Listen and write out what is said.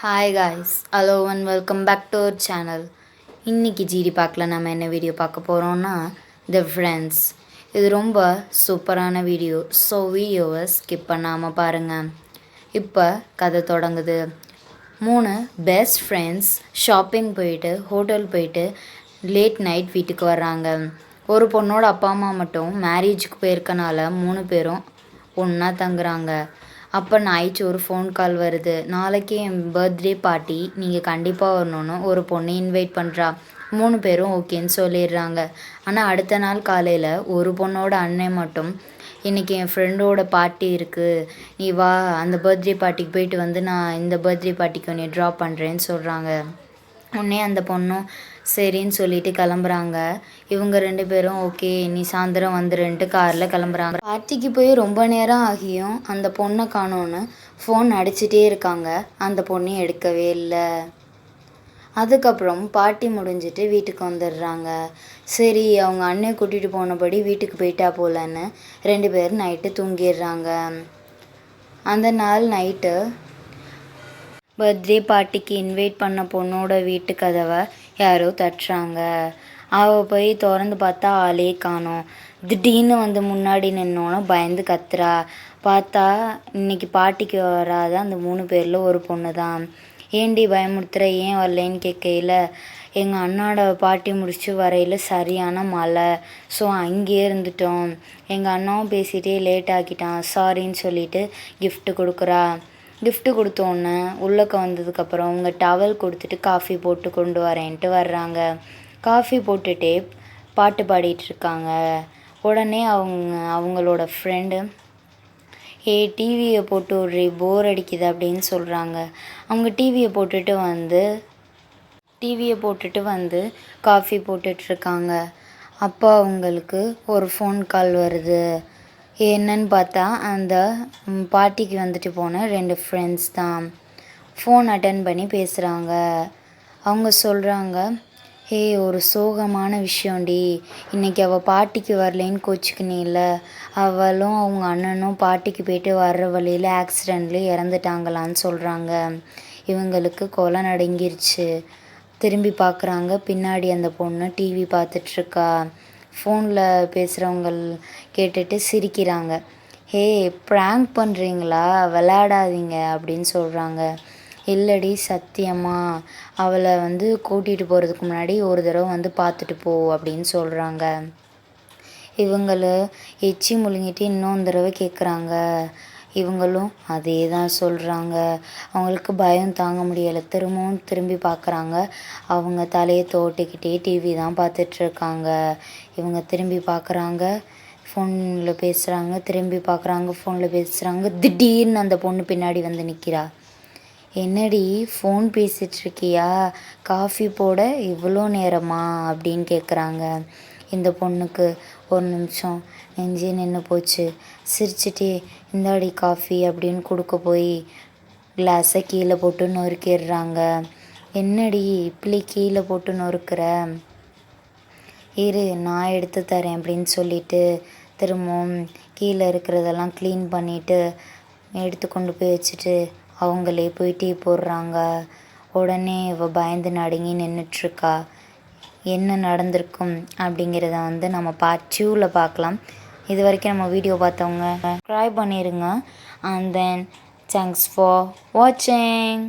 Hi guys, hello and welcome back to our channel. இன்றைக்கி GT பார்க்கில் நம்ம என்ன வீடியோ பார்க்க போகிறோன்னா த ஃப்ரெண்ட்ஸ். இது ரொம்ப சூப்பரான வீடியோ. ஸோ வீடியோவை ஸ்கிப் பண்ணாமல் பாருங்கள். இப்போ கதை தொடங்குது. 3 பெஸ்ட் ஃப்ரெண்ட்ஸ் ஷாப்பிங் போயிட்டு ஹோட்டல் போயிட்டு லேட் நைட் வீட்டுக்கு வர்றாங்க. ஒரு பொண்ணோட அப்பா அம்மா மட்டும் மேரேஜுக்கு போயிருக்கனால 3 பேரும் ஒன்றா தங்குறாங்க. அப்போ நைட்டு ஒரு ஃபோன் கால் வருது. நாளைக்கு என் பர்த்டே பார்ட்டி, நீங்கள் கண்டிப்பாக வரணுன்னு ஒரு பொண்ணு இன்வைட் பண்ணுறா. 3 பேரும் ஓகேன்னு சொல்லிடுறாங்க. ஆனால் அடுத்த நாள் காலையில் ஒரு பொண்ணோட அண்ணன் மட்டும், இன்றைக்கி என் ஃப்ரெண்டோட பார்ட்டி இருக்குது, நீ வா, அந்த பர்த்டே பார்ட்டிக்கு போயிட்டு வந்து நான் இந்த பர்த்டே பார்ட்டிக்கு உன்னை ட்ராப் பண்ணுறேன்னு சொல்கிறாங்க. உடனே அந்த பொண்ணும் சரின்னு சொல்லிட்டு கிளம்புறாங்க. இவங்க 2 பேரும் ஓகே நீ சாயந்தரம் வந்துருன்ட்டு காரில் கிளம்புறாங்க. பார்ட்டிக்கு போய் ரொம்ப நேரம் ஆகியும் அந்த பொண்ணை காணோன்னு ஃபோன் அடிச்சிட்டே இருக்காங்க. அந்த பொண்ணு எடுக்கவே இல்லை. அதுக்கப்புறம் பார்ட்டி முடிஞ்சிட்டு வீட்டுக்கு வந்துடுறாங்க. சரி அவங்க அண்ணன் கூட்டிகிட்டு போனபடி வீட்டுக்கு போயிட்டா போலன்னு 2 பேரும் நைட்டு தூங்கிடுறாங்க. அந்த நாள் நைட்டு பர்த்டே பார்ட்டிக்கு இன்வைட் பண்ண பொண்ணோட வீட்டு கதவை யாரோ தட்டுறாங்க. அவள் போய் திறந்து பார்த்தா ஆளே காணோம். திடீர்னு வந்து முன்னாடி நின்னோன்னு பயந்து கத்துறா. பார்த்தா இன்னைக்கு பார்ட்டிக்கு வராத அந்த 3 பேரில் ஒரு பொண்ணு தான். ஏண்டி பயமுறுத்துற, ஏன் வரலேன்னு கேட்கையில், எங்கள் அண்ணாவோட பார்ட்டி முடிச்சு வரையில் சரியான மழை, ஸோ அங்கேயே இருந்துட்டோம், எங்கள் அண்ணாவும் பேசிகிட்டே லேட் ஆக்கிட்டான், சாரின்னு சொல்லிட்டு கிஃப்ட்டு கொடுக்குறா. கிஃப்ட்டு கொடுத்தோன்னே உள்ளக்க வந்ததுக்கப்புறம் அவங்க டவல் கொடுத்துட்டு காஃபி போட்டு கொண்டு வரேன்ட்டு வர்றாங்க. காஃபி போட்டுகிட்டே பாட்டு பாடிட்டுருக்காங்க. உடனே அவங்களோட ஃப்ரெண்டு டிவியை போட்டு விட்றி, போர் அடிக்குது அப்படின்னு சொல்கிறாங்க. அவங்க டிவியை போட்டுட்டு வந்து காஃபி போட்டுட்ருக்காங்க. அப்போ அவங்களுக்கு ஒரு ஃபோன் கால் வருது. என்னன்னு பார்த்தா அந்த பார்ட்டிக்கு வந்துட்டு போன 2 ஃப்ரெண்ட்ஸ் தான். ஃபோன் அட்டன் பண்ணி பேசுகிறாங்க. அவங்க சொல்கிறாங்க, ஒரு சோகமான விஷயம்டி, இன்றைக்கி அவள் பார்ட்டிக்கு வரலேன்னு கோச்சிக்கினில்ல, அவளும் அவங்க அண்ணனும் பார்ட்டிக்கு போயிட்டு வர்ற வழியில் ஆக்சிடெண்ட்லேயே இறந்துட்டாங்களான்னு சொல்கிறாங்க. இவங்களுக்கு கொலை நடுங்கிருச்சு. திரும்பி பார்க்குறாங்க. பின்னாடி அந்த பொண்ணு டிவி பார்த்துட்ருக்கா. ஃபோனில் பேசுகிறவங்க கேட்டுட்டு சிரிக்கிறாங்க. ப்ராங்க் பண்ணுறீங்களா, விளையாடாதீங்க அப்படின்னு சொல்கிறாங்க. இல்லடி சத்தியமா, அவளை கூட்டிகிட்டு போகிறதுக்கு முன்னாடி ஒரு தடவை பார்த்துட்டு போ அப்படின்னு சொல்கிறாங்க. இவங்களும் எச்சி முழுங்கிட்டு இன்னொரு தடவை கேட்குறாங்க. இவங்களும் அதே தான் சொல்கிறாங்க. அவங்களுக்கு பயம் தாங்க முடியலை. திரும்பவும் திரும்பி பார்க்குறாங்க. அவங்க தலையை தோட்டிக்கிட்டே டிவி தான் பார்த்துட்ருக்காங்க. இவங்க திரும்பி பார்க்குறாங்க, ஃபோனில் பேசுகிறாங்க, திரும்பி பார்க்குறாங்க, ஃபோனில் பேசுகிறாங்க. திடீர்னு அந்த பொண்ணு பின்னாடி வந்து நிற்கிறா. என்னடி ஃபோன் பேசிகிட்ருக்கியா, காஃபி போட இவ்வளோ நேரமா அப்படின்னு கேட்குறாங்க. இந்த பொண்ணுக்கு ஒரு நிமிஷம் நெஞ்சே நின்று போச்சு. சிரிச்சிட்டே இந்தாடி காஃபி அப்படின்னு கொடுக்க போய் கிளாஸை கீழே போட்டு நொறுக்கிடுறாங்க. என்னடி இப்படி கீழே போட்டு நொறுக்கிற, இரு நான் எடுத்து தரேன் அப்படின்னு சொல்லிட்டு திரும்பவும் கீழே இருக்கிறதெல்லாம் க்ளீன் பண்ணிவிட்டு எடுத்து கொண்டு போய் வச்சுட்டு அவங்களே போய் டீ போடுறாங்க. உடனே இவள் பயந்து நடுங்கி நின்றுட்டுருக்கா. என்ன நடந்திருக்கும் அப்படிங்கிறத நம்ம பார்ட் 2ல் பார்க்கலாம். இது வரைக்கும் நம்ம வீடியோ பார்த்தவங்க சப்ஸ்கிரைப் பண்ணிடுங்க. அண்ட் தென் தேங்க்ஸ் ஃபார் வாட்சிங்.